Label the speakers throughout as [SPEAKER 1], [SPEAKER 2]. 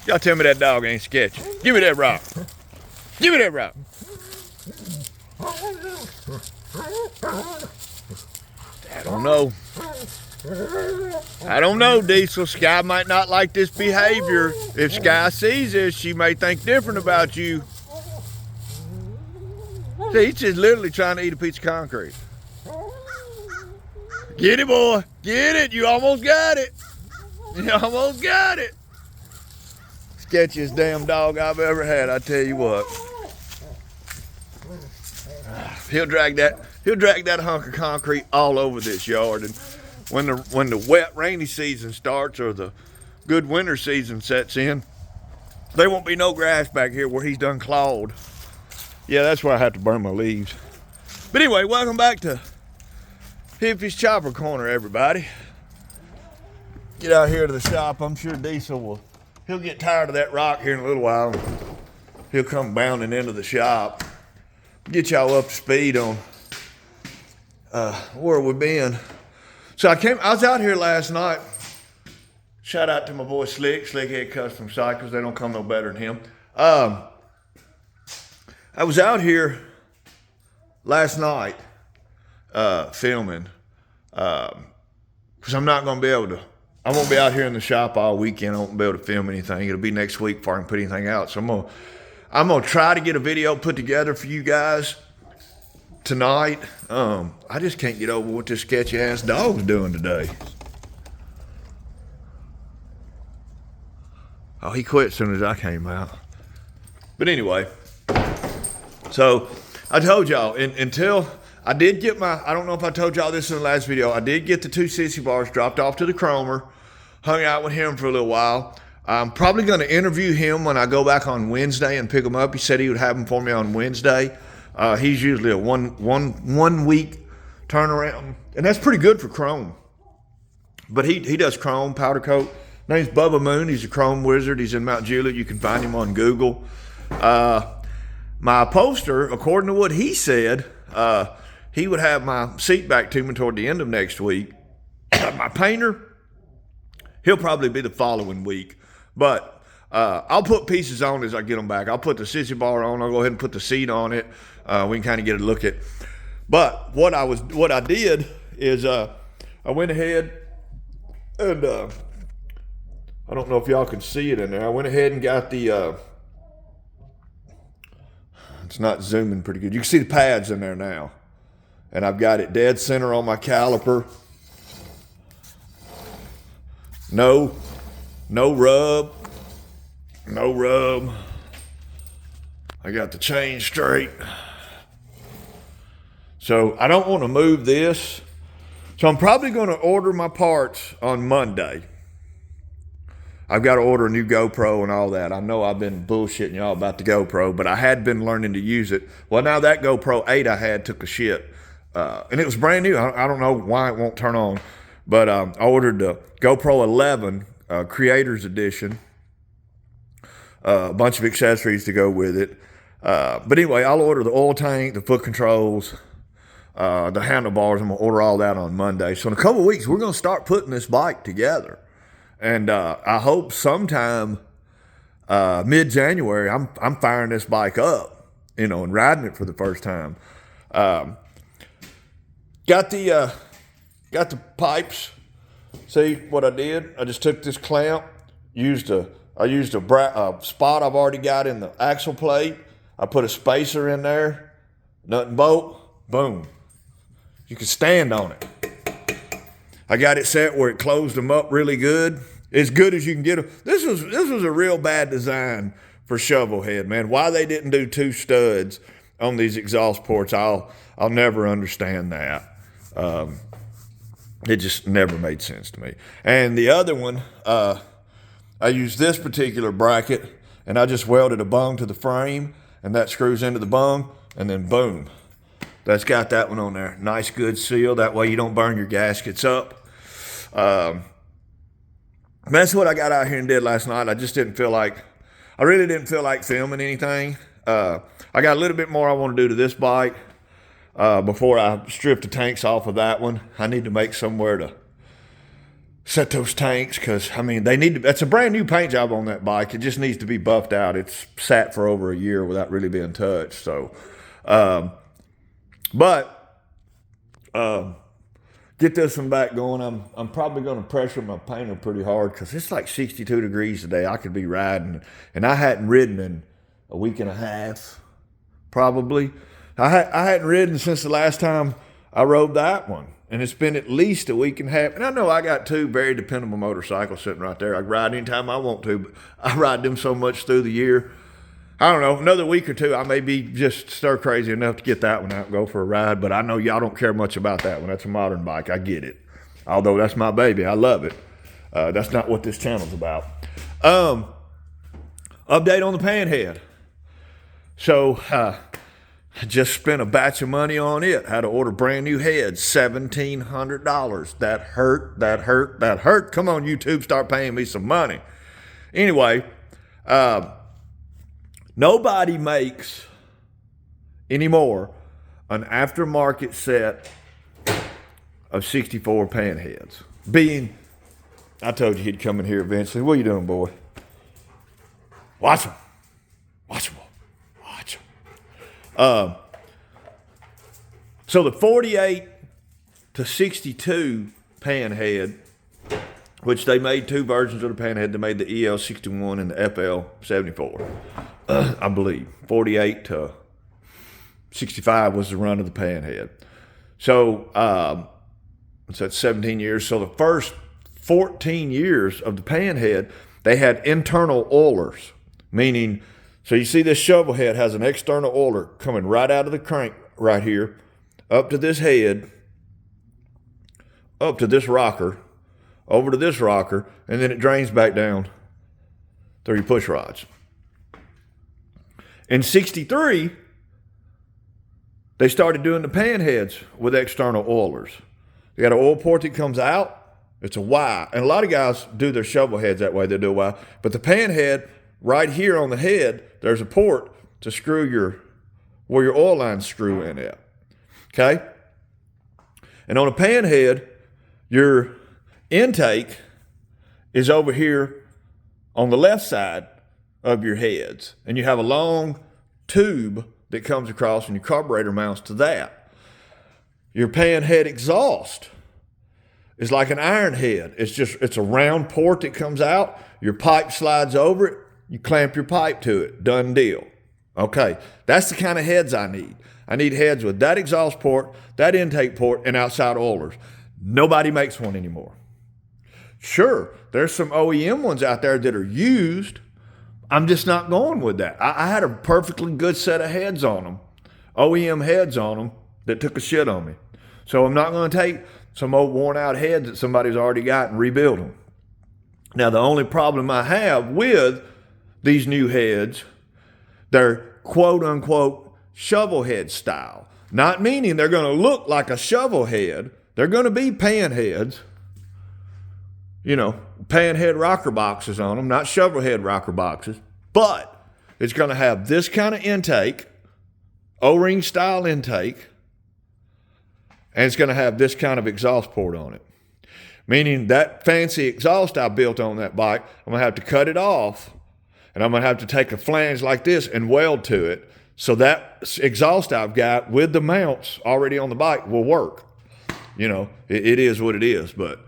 [SPEAKER 1] Y'all tell me that dog ain't sketchy. Give me that rock. Give me that rock. I don't know. I don't know, Diesel. Sky might not like this behavior. If Sky sees this, she may think different about you. See, he's just literally trying to eat a piece of concrete. Get it, boy. Get it. You almost got it. You almost got it. Sketchiest damn dog I've ever had, I tell you what. He'll drag that hunk of concrete all over this yard, and when the wet rainy season starts or the good winter season sets in, there won't be no grass back here where he's done clawed. Yeah, that's where I have to burn my leaves. But anyway, welcome back to Hippie's Chopper Corner, everybody. Get out here to the shop. I'm sure Diesel he'll get tired of that rock here in a little while. He'll come bounding into the shop. Get y'all up to speed on where we've been. So I was out here last night. Shout out to my boy Slickhead Custom Cycles. They don't come no better than him. I was out here last night filming because I'm not going to be able to. I won't be out here in the shop all weekend. I won't be able to film anything. It'll be next week before I can put anything out. So I'm gonna try to get a video put together for you guys tonight. I just can't get over what this sketchy ass dog's doing today. Oh, he quit as soon as I came out. But anyway, so I told y'all until I did get I don't know if I told y'all this in the last video, I did get the 2 sissy bars dropped off to the Cromer, hung out with him for a little while. I'm probably going to interview him when I go back on Wednesday and pick him up. He said he would have them for me on Wednesday. He's usually a one week turnaround, and that's pretty good for chrome. But he does chrome, powder coat. Name's Bubba Moon. He's a chrome wizard. He's in Mount Juliet. You can find him on Google. My poster, according to what he said, he would have my seat back to me toward the end of next week. My painter, he'll probably be the following week. But I'll put pieces on as I get them back. I'll put the sissy bar on. I'll go ahead and put the seat on it. We can kind of get a look at. But what I did is I went ahead and I don't know if y'all can see it in there. I went ahead and got the. It's not zooming pretty good. You can see the pads in there now. And I've got it dead center on my caliper. No rub. No rub. I got the chain straight. So I don't want to move this. So I'm probably going to order my parts on Monday. I've got to order a new GoPro and all that. I know I've been bullshitting y'all about the GoPro, but I had been learning to use it. Well, now that GoPro 8 I had took a shit. And it was brand new. I don't know why it won't turn on. But I ordered the GoPro 11 Creators Edition. A bunch of accessories to go with it. But anyway, I'll order the oil tank, the foot controls, the handlebars. I'm going to order all that on Monday. So in a couple of weeks, we're going to start putting this bike together. And I hope sometime mid-January, I'm firing this bike up, and riding it for the first time. Got the pipes. See what I did? I just took this clamp, I used a spot I've already got in the axle plate. I put a spacer in there, nut and bolt, boom. You can stand on it. I got it set where it closed them up really good. As good as you can get them. This was a real bad design for shovelhead, man. Why they didn't do 2 studs on these exhaust ports, I'll never understand that. It just never made sense to me. And the other one, I used this particular bracket, and I just welded a bung to the frame, and that screws into the bung, and then boom. That's got that one on there. Nice, good seal. That way you don't burn your gaskets up. That's what I got out here and did last night. I really didn't feel like filming anything. I got a little bit more I want to do to this bike before I strip the tanks off of that one. I need to make somewhere set those tanks, because I mean they need to. That's a brand new paint job on that bike. It just needs to be buffed out. It's sat for over a year without really being touched. So, get this one back going. I'm probably going to pressure my painter pretty hard, because it's like 62 degrees today. I could be riding, and I hadn't ridden in a week and a half, probably. I hadn't ridden since the last time I rode that one. And it's been at least a week and a half. And I know I got two very dependable motorcycles sitting right there. I can ride anytime I want to, but I ride them so much through the year. I don't know, another week or two, I may be just stir crazy enough to get that one out and go for a ride. But I know y'all don't care much about that one. That's a modern bike. I get it. Although that's my baby. I love it. That's not what this channel's about. Update on the Panhead. So, I just spent a batch of money on it. Had to order brand new heads, $1,700. That hurt, that hurt, that hurt. Come on, YouTube, start paying me some money. Anyway, nobody makes anymore an aftermarket set of 64 Panheads. Being, I told you he'd come in here eventually. What are you doing, boy? Watch him. Watch him. Watch him. So the 48 to 62 Panhead, which they made two versions of the Panhead. They made the EL61 and the FL74, I believe. 48 to 65 was the run of the Panhead. So, that's 17 years. So the first 14 years of the Panhead, they had internal oilers, meaning, so you see this shovel head has an external oiler coming right out of the crank right here, up to this head, up to this rocker, over to this rocker, and then it drains back down through your push rods. In 63, they started doing the Panheads with external oilers. You got an oil port that comes out, it's a Y. And a lot of guys do their shovel heads that way, they do a Y. But the Panhead, right here on the head, there's a port to screw where your oil lines screw in at. Okay? And on a Panhead, your intake is over here on the left side of your heads. And you have a long tube that comes across and your carburetor mounts to that. Your Panhead exhaust is like an iron head. It's a round port that comes out. Your pipe slides over it. You clamp your pipe to it. Done deal. Okay, that's the kind of heads I need. I need heads with that exhaust port, that intake port, and outside oilers. Nobody makes one anymore. Sure, there's some OEM ones out there that are used. I'm just not going with that. I had a perfectly good set of heads on them, OEM heads on them, that took a shit on me. So I'm not going to take some old worn out heads that somebody's already got and rebuild them. Now, the only problem I have with these new heads, they're quote unquote shovel head style. Not meaning they're going to look like a shovel head. They're going to be pan heads. You know, pan head rocker boxes on them, not shovel head rocker boxes. But it's going to have this kind of intake, O-ring style intake, and it's going to have this kind of exhaust port on it. Meaning that fancy exhaust I built on that bike, I'm going to have to cut it off, and I'm going to have to take a flange like this and weld to it, so that exhaust I've got with the mounts already on the bike will work. You know, it is what it is. But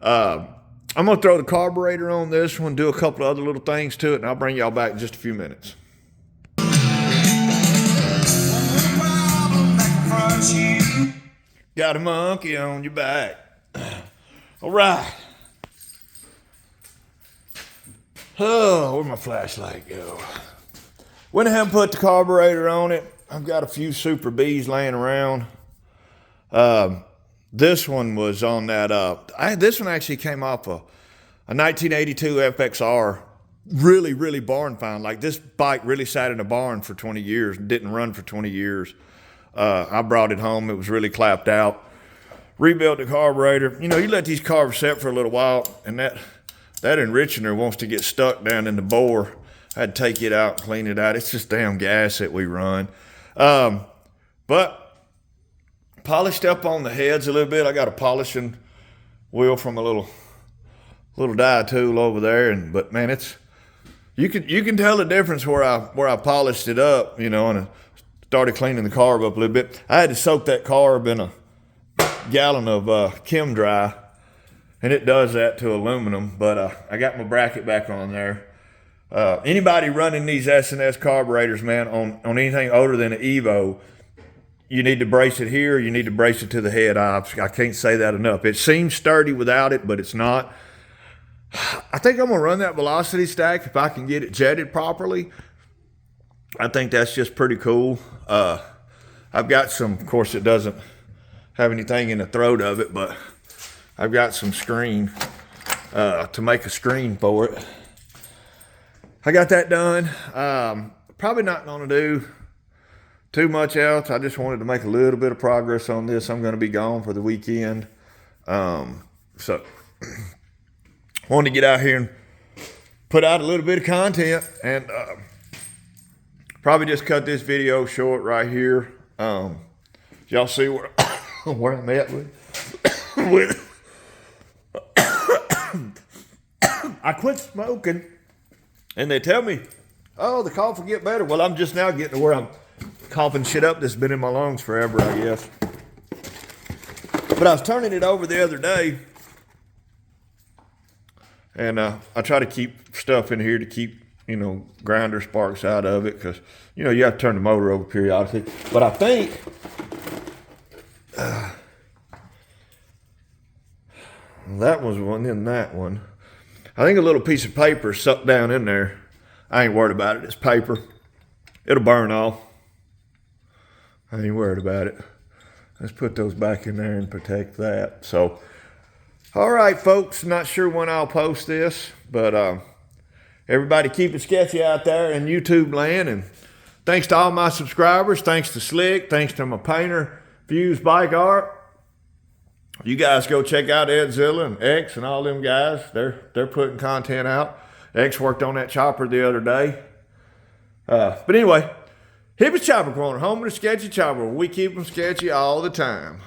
[SPEAKER 1] I'm going to throw the carburetor on this one, do a couple of other little things to it, and I'll bring y'all back in just a few minutes. Got a monkey on your back. All right. Oh, where'd my flashlight go? Went ahead and put the carburetor on it. I've got a few Super Bs laying around. This one was on that. This one actually came off a 1982 FXR. Really, really barn find. Like, this bike really sat in a barn for 20 years and didn't run for 20 years. I brought it home. It was really clapped out. Rebuilt the carburetor. You know, you let these carbs set for a little while, and that enrichener wants to get stuck down in the bore. I had to take it out, clean it out. It's just damn gas that we run. But polished up on the heads a little bit. I got a polishing wheel from a little little die tool over there, but man, you can tell the difference where I polished it up, and I started cleaning the carb up a little bit. I had to soak that carb in a gallon of Chem Dry, and it does that to aluminum. But I got my bracket back on there. Anybody running these S&S carburetors, man, on anything older than an Evo, you need to brace it here. You need to brace it to the head. I can't say that enough. It seems sturdy without it, but it's not. I think I'm going to run that velocity stack if I can get it jetted properly. I think that's just pretty cool. I've got some, of course, it doesn't have anything in the throat of it, but I've got some screen to make a screen for it. I got that done. Probably not going to do too much else. I just wanted to make a little bit of progress on this. I'm going to be gone for the weekend. So wanted to get out here and put out a little bit of content, and probably just cut this video short right here. Y'all see where where I'm at with I quit smoking, and they tell me, oh, the cough will get better. Well, I'm just now getting to where I'm coughing shit up that's been in my lungs forever, I guess. But I was turning it over the other day, and I try to keep stuff in here to keep, grinder sparks out of it, because, you have to turn the motor over periodically. But I think that was one, then that one. I think a little piece of paper sucked down in there. I ain't worried about it. It's paper. It'll burn off. I ain't worried about it. Let's put those back in there and protect that. So, all right, folks. Not sure when I'll post this, but everybody keep it sketchy out there in YouTube land. And thanks to all my subscribers. Thanks to Slick. Thanks to my painter, Fuse Bike Art. You guys go check out Edzilla and X and all them guys. They're putting content out. X worked on that chopper the other day. But anyway, Hippie's Chopper Corner, home of the sketchy chopper. We keep them sketchy all the time.